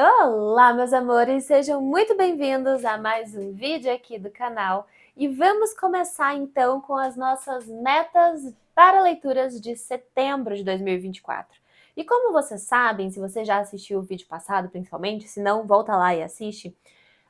Olá, meus amores, sejam muito bem-vindos a mais um vídeo aqui do canal. E vamos começar então com as nossas metas para leituras de setembro de 2024. E como vocês sabem, se você já assistiu o vídeo passado, principalmente, se não, volta lá e assiste.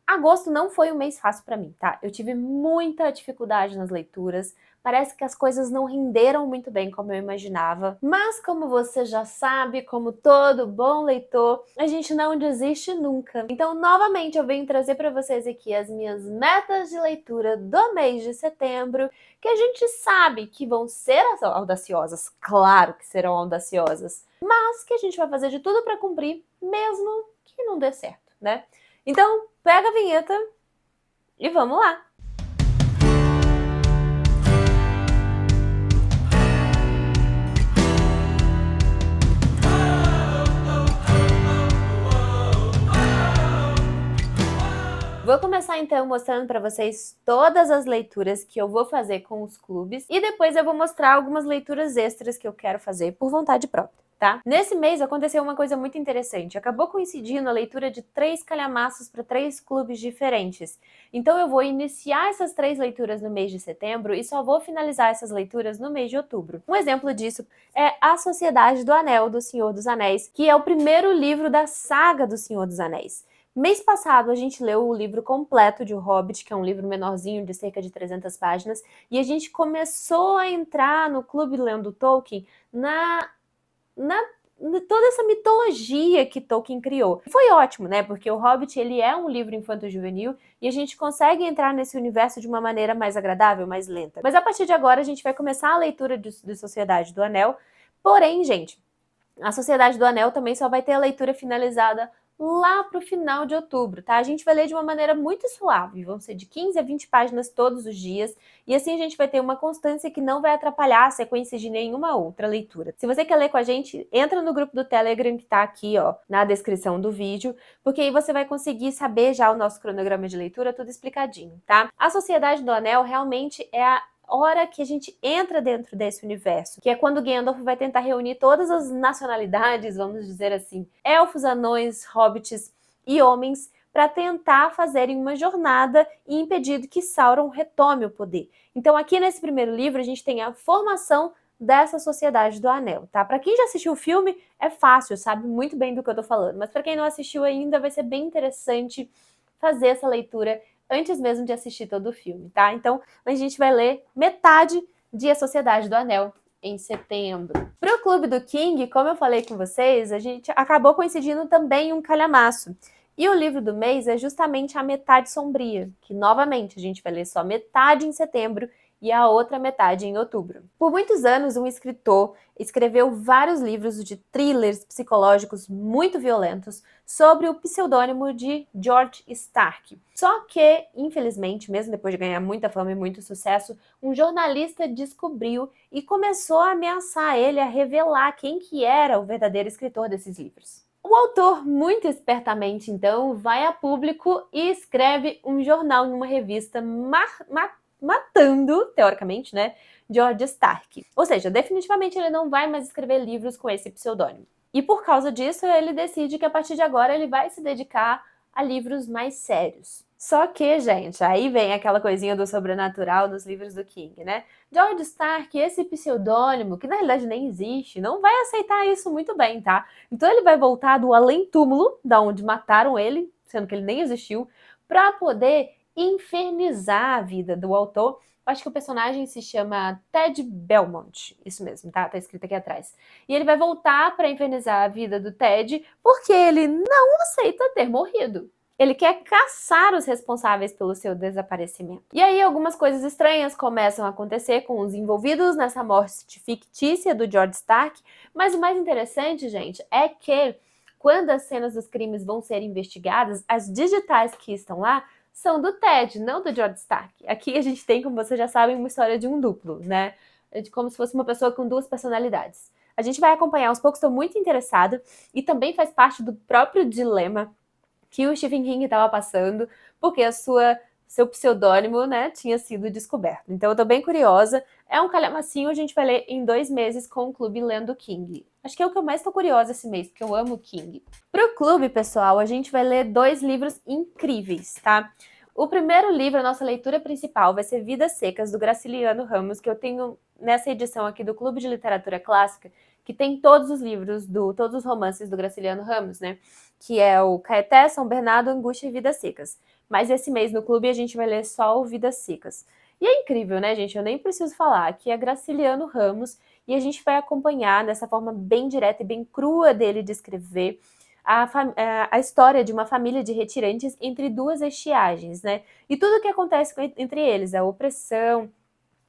Agosto não foi um mês fácil para mim, tá? Eu tive muita dificuldade nas leituras, parece que as coisas não renderam muito bem como eu imaginava. Mas como você já sabe, como todo bom leitor, a gente não desiste nunca. Então, novamente, eu venho trazer para vocês aqui as minhas metas de leitura do mês de setembro, que a gente sabe que vão ser audaciosas, claro que serão audaciosas, mas que a gente vai fazer de tudo para cumprir, mesmo que não dê certo, né? Então, pega a vinheta e vamos lá! Vou começar então mostrando para vocês todas as leituras que eu vou fazer com os clubes e depois eu vou mostrar algumas leituras extras que eu quero fazer por vontade própria, tá? Nesse mês aconteceu uma coisa muito interessante, acabou coincidindo a leitura de 3 calhamaços para 3 clubes diferentes. Então eu vou iniciar essas 3 leituras no mês de setembro e só vou finalizar essas leituras no mês de outubro. Um exemplo disso é A Sociedade do Anel, do Senhor dos Anéis, que é o primeiro livro da saga do Senhor dos Anéis. Mês passado a gente leu o livro completo de O Hobbit, que é um livro menorzinho de cerca de 300 páginas, e a gente começou a entrar no Clube Lendo Tolkien na toda essa mitologia que Tolkien criou. Foi ótimo, né? Porque O Hobbit ele é um livro infanto-juvenil e a gente consegue entrar nesse universo de uma maneira mais agradável, mais lenta. Mas a partir de agora a gente vai começar a leitura de Sociedade do Anel. Porém, gente, a Sociedade do Anel também só vai ter a leitura finalizada lá para o final de outubro, tá? A gente vai ler de uma maneira muito suave, vão ser de 15 a 20 páginas todos os dias, e assim a gente vai ter uma constância que não vai atrapalhar a sequência de nenhuma outra leitura. Se você quer ler com a gente, entra no grupo do Telegram que tá aqui, ó, na descrição do vídeo, porque aí você vai conseguir saber já o nosso cronograma de leitura tudo explicadinho, tá? A Sociedade do Anel realmente é a hora que a gente entra dentro desse universo, que é quando Gandalf vai tentar reunir todas as nacionalidades, vamos dizer assim, elfos, anões, hobbits e homens, para tentar fazerem uma jornada e impedir que Sauron retome o poder. Então aqui nesse primeiro livro a gente tem a formação dessa Sociedade do Anel, tá? Para quem já assistiu o filme, é fácil, sabe muito bem do que eu tô falando, mas para quem não assistiu ainda, vai ser bem interessante fazer essa leitura antes mesmo de assistir todo o filme, tá? Então, a gente vai ler metade de A Sociedade do Anel em setembro. Pro Clube do King, como eu falei com vocês, a gente acabou coincidindo também um calhamaço. E o livro do mês é justamente A Metade Sombria, que novamente a gente vai ler só metade em setembro e a outra metade em outubro. Por muitos anos, um escritor escreveu vários livros de thrillers psicológicos muito violentos sobre o pseudônimo de George Stark. Só que, infelizmente, mesmo depois de ganhar muita fama e muito sucesso, um jornalista descobriu e começou a ameaçar ele a revelar quem que era o verdadeiro escritor desses livros. O autor, muito espertamente, então, vai a público e escreve um jornal em uma revista matando, teoricamente, né, George Stark. Ou seja, definitivamente ele não vai mais escrever livros com esse pseudônimo. E por causa disso, ele decide que a partir de agora ele vai se dedicar a livros mais sérios. Só que, gente, aí vem aquela coisinha do sobrenatural nos livros do King, né? George Stark, esse pseudônimo, que na realidade nem existe, não vai aceitar isso muito bem, tá? Então ele vai voltar do além-túmulo, da onde mataram ele, sendo que ele nem existiu, para poder infernizar a vida do autor. Acho que o personagem se chama Ted Belmont, isso mesmo, tá? Tá escrito aqui atrás. E ele vai voltar para infernizar a vida do Ted porque ele não aceita ter morrido. Ele quer caçar os responsáveis pelo seu desaparecimento. E aí algumas coisas estranhas começam a acontecer com os envolvidos nessa morte fictícia do George Stark, mas o mais interessante, gente, é que quando as cenas dos crimes vão ser investigadas, as digitais que estão lá são do Ted, não do George Stark. Aqui a gente tem, como vocês já sabem, uma história de um duplo, né? Como se fosse uma pessoa com duas personalidades. A gente vai acompanhar aos poucos, estou muito interessada, e também faz parte do próprio dilema que o Stephen King estava passando, porque a sua seu pseudônimo, né, tinha sido descoberto. Então eu tô bem curiosa. É um calhamacinho, a gente vai ler em 2 meses com o Clube Lendo King. Acho que é o que eu mais tô curiosa esse mês, porque eu amo King. Pro clube, pessoal, a gente vai ler 2 livros incríveis, tá? O primeiro livro, a nossa leitura principal, vai ser Vidas Secas, do Graciliano Ramos, que eu tenho nessa edição aqui do Clube de Literatura Clássica, que tem todos os livros, todos os romances do Graciliano Ramos, né? Que é o Caeté, São Bernardo, Angústia e Vidas Secas. Mas esse mês no clube a gente vai ler só o Vidas Secas. E é incrível, né, gente? Eu nem preciso falar, que é Graciliano Ramos, e a gente vai acompanhar dessa forma bem direta e bem crua dele de escrever a história de uma família de retirantes entre 2 estiagens, né? E tudo o que acontece entre eles, a opressão.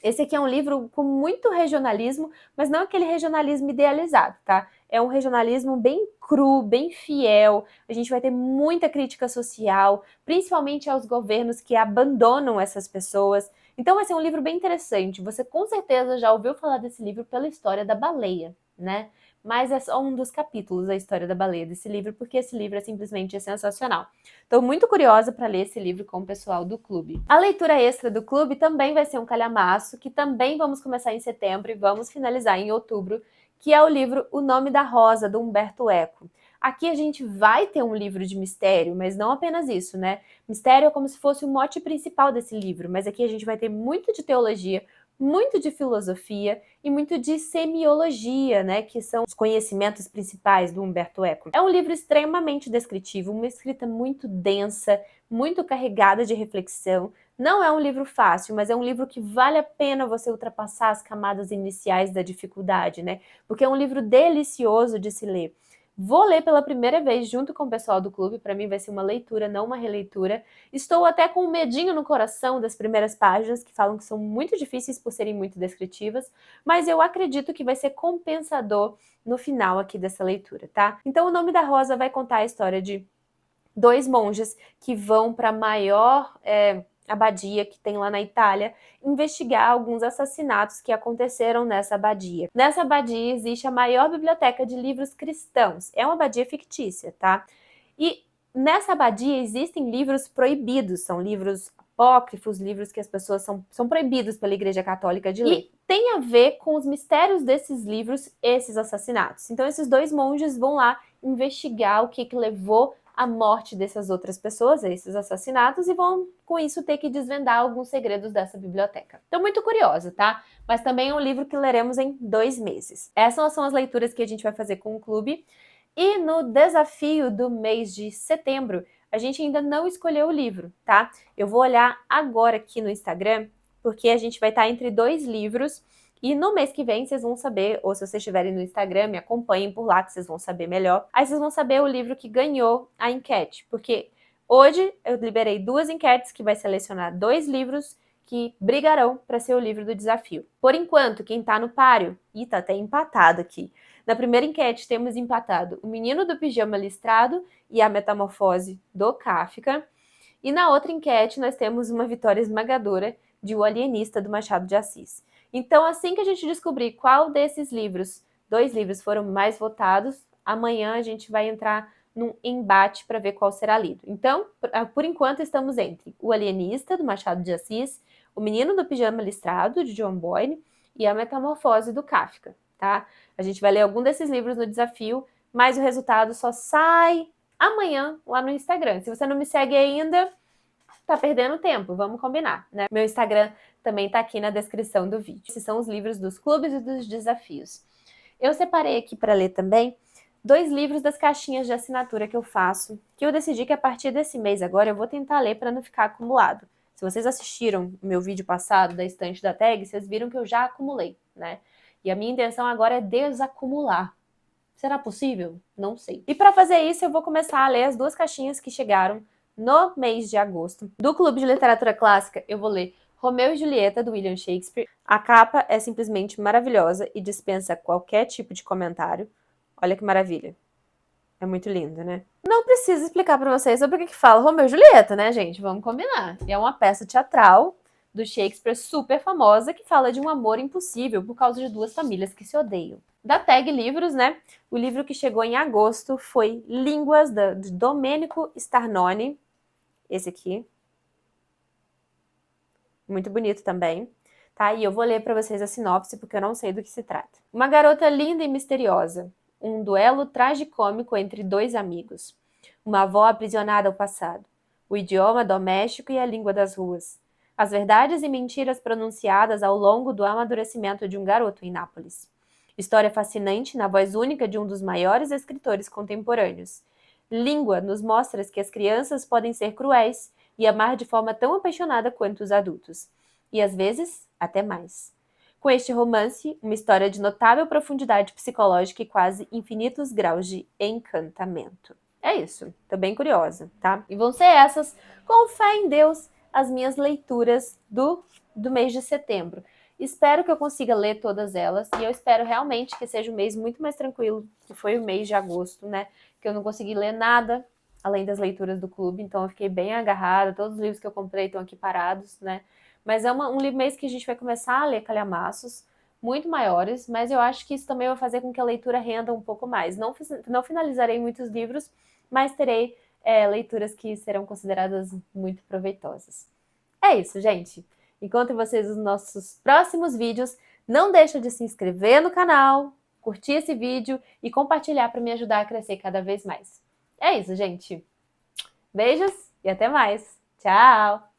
Esse aqui é um livro com muito regionalismo, mas não aquele regionalismo idealizado, tá? É um regionalismo bem cru, bem fiel. A gente vai ter muita crítica social, principalmente aos governos que abandonam essas pessoas. Então vai ser um livro bem interessante. Você com certeza já ouviu falar desse livro pela história da baleia, né? Mas é só um dos capítulos da história da baleia desse livro, porque esse livro é simplesmente sensacional. Estou muito curiosa para ler esse livro com o pessoal do clube. A leitura extra do clube também vai ser um calhamaço, que também vamos começar em setembro e vamos finalizar em outubro, que é o livro O Nome da Rosa, do Humberto Eco. Aqui a gente vai ter um livro de mistério, mas não apenas isso, né? Mistério é como se fosse o mote principal desse livro, mas aqui a gente vai ter muito de teologia, muito de filosofia e muito de semiologia, né, que são os conhecimentos principais do Humberto Eco. É um livro extremamente descritivo, uma escrita muito densa, muito carregada de reflexão. Não é um livro fácil, mas é um livro que vale a pena você ultrapassar as camadas iniciais da dificuldade, né? Porque é um livro delicioso de se ler. Vou ler pela primeira vez junto com o pessoal do clube, para mim vai ser uma leitura, não uma releitura. Estou até com um medinho no coração das primeiras páginas, que falam que são muito difíceis por serem muito descritivas, mas eu acredito que vai ser compensador no final aqui dessa leitura, tá? Então, O Nome da Rosa vai contar a história de 2 monges que vão para a maior abadia que tem lá na Itália, investigar alguns assassinatos que aconteceram nessa abadia. Nessa abadia existe a maior biblioteca de livros cristãos. É uma abadia fictícia, tá? E nessa abadia existem livros proibidos, são livros apócrifos, livros que as pessoas são proibidos pela Igreja Católica de ler. E tem a ver com os mistérios desses livros, esses assassinatos. Então esses 2 monges vão lá investigar o que levou a morte dessas outras pessoas, esses assassinatos, e vão, com isso, ter que desvendar alguns segredos dessa biblioteca. Estou muito curiosa, tá? Mas também é um livro que leremos em 2 meses. Essas são as leituras que a gente vai fazer com o clube. E no desafio do mês de setembro, a gente ainda não escolheu o livro, tá? Eu vou olhar agora aqui no Instagram, porque a gente vai estar entre 2 livros. E no mês que vem vocês vão saber, ou se vocês estiverem no Instagram, me acompanhem por lá que vocês vão saber melhor. Aí vocês vão saber o livro que ganhou a enquete, porque hoje eu liberei 2 enquetes que vai selecionar 2 livros que brigarão para ser o livro do desafio. Por enquanto, quem tá no páreo, e tá até empatado aqui. Na primeira enquete temos empatado O Menino do Pijama Listrado e A Metamorfose do Kafka. E na outra enquete nós temos uma vitória esmagadora de O Alienista do Machado de Assis. Então, assim que a gente descobrir qual desses livros, 2 livros foram mais votados, amanhã a gente vai entrar num embate para ver qual será lido. Então, por enquanto, estamos entre O Alienista, do Machado de Assis, O Menino do Pijama Listrado, de John Boyne, e A Metamorfose, do Kafka, tá? A gente vai ler algum desses livros no desafio, mas o resultado só sai amanhã lá no Instagram. Se você não me segue ainda, tá perdendo tempo, vamos combinar, né? Meu Instagram também tá aqui na descrição do vídeo. Esses são os livros dos clubes e dos desafios. Eu separei aqui para ler também 2 livros das caixinhas de assinatura que eu faço, que eu decidi que a partir desse mês agora eu vou tentar ler para não ficar acumulado. Se vocês assistiram o meu vídeo passado da estante da tag, vocês viram que eu já acumulei, né? E a minha intenção agora é desacumular. Será possível? Não sei. E para fazer isso, eu vou começar a ler as 2 caixinhas que chegaram no mês de agosto. Do Clube de Literatura Clássica, eu vou ler Romeu e Julieta, do William Shakespeare. A capa é simplesmente maravilhosa e dispensa qualquer tipo de comentário. Olha que maravilha. É muito lindo, né? Não preciso explicar para vocês sobre o que fala Romeu e Julieta, né, gente? Vamos combinar. E é uma peça teatral do Shakespeare super famosa que fala de um amor impossível por causa de 2 famílias que se odeiam. Da Tag Livros, né? O livro que chegou em agosto foi Línguas, de Domenico Starnone. Esse aqui. muito bonito também, tá? E eu vou ler para vocês a sinopse porque eu não sei do que se trata. Uma garota linda e misteriosa, um duelo tragicômico entre dois amigos, uma avó aprisionada ao passado, o idioma doméstico e a língua das ruas, as verdades e mentiras pronunciadas ao longo do amadurecimento de um garoto em Nápoles. História fascinante na voz única de um dos maiores escritores contemporâneos. Língua nos mostra que as crianças podem ser cruéis e amar de forma tão apaixonada quanto os adultos, e às vezes até mais. Com este romance, uma história de notável profundidade psicológica e quase infinitos graus de encantamento. É isso, tô bem curiosa, tá? E vão ser essas, com fé em Deus, as minhas leituras do mês de setembro. Espero que eu consiga ler todas elas e eu espero realmente que seja um mês muito mais tranquilo, que foi o mês de agosto, né? Que eu não consegui ler nada além das leituras do clube, então eu fiquei bem agarrada, todos os livros que eu comprei estão aqui parados, né? Mas é um mês que a gente vai começar a ler calhamaços muito maiores, mas eu acho que isso também vai fazer com que a leitura renda um pouco mais. Não finalizarei muitos livros, mas terei leituras que serão consideradas muito proveitosas. É isso, gente. Encontro vocês nos nossos próximos vídeos. Não deixa de se inscrever no canal, curtir esse vídeo e compartilhar para me ajudar a crescer cada vez mais. É isso, gente. Beijos e até mais. Tchau!